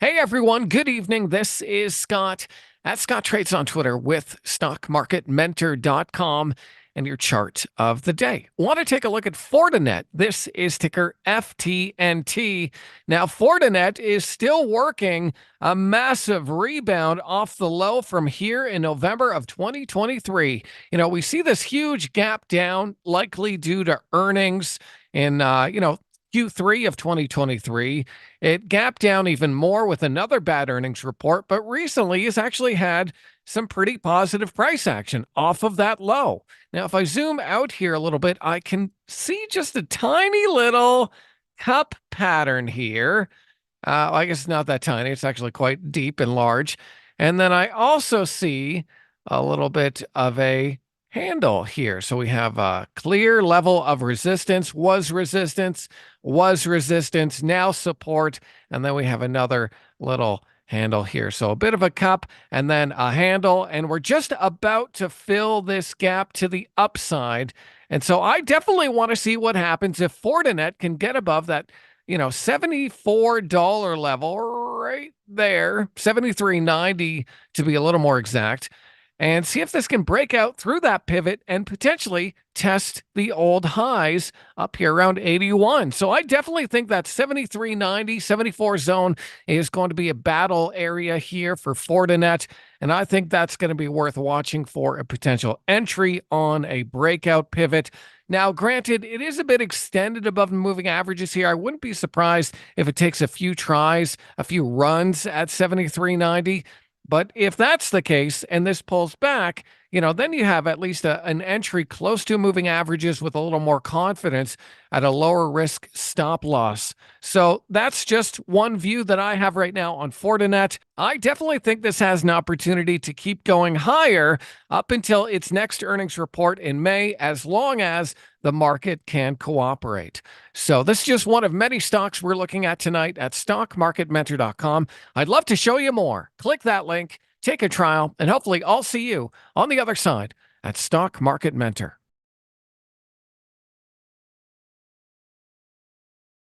Hey everyone, good evening. This is Scott at Scott Trades on Twitter with StockMarketMentor.com and your chart of the day. Want to take a look at Fortinet. This is ticker FTNT. Now, Fortinet is still working a massive rebound off the low from here in November of 2023. We see this huge gap down, likely due to earnings in, Q3 of 2023. It gapped down even more with another bad earnings report, but recently has actually had some pretty positive price action off of that low. Now, if I zoom out here a little bit, I can see just a tiny little cup pattern here. I guess it's not that tiny. It's actually quite deep and large. And then I also see a little bit of a handle here. So we have a clear level of resistance, was resistance, now support, and then we have another little handle here. So a bit of a cup and then a handle, and we're just about to fill this gap to the upside. And so I definitely want to see what happens if Fortinet can get above that, $74 level right there, 73.90 to be a little more exact, and see if this can break out through that pivot and potentially test the old highs up here around 81. So I definitely think that 73.90, 74 zone is going to be a battle area here for Fortinet. And I think that's going to be worth watching for a potential entry on a breakout pivot. Now, granted, it is a bit extended above the moving averages here. I wouldn't be surprised if it takes a few tries, a few runs at 73.90. But if that's the case and this pulls back, then you have at least an entry close to moving averages with a little more confidence at a lower risk stop loss. So that's just one view that I have right now on Fortinet. I definitely think this has an opportunity to keep going higher up until its next earnings report in May, as long as the market can cooperate. So this is just one of many stocks we're looking at tonight at StockMarketMentor.com. I'd love to show you more. Click that link, take a trial, and hopefully I'll see you on the other side at Stock Market Mentor.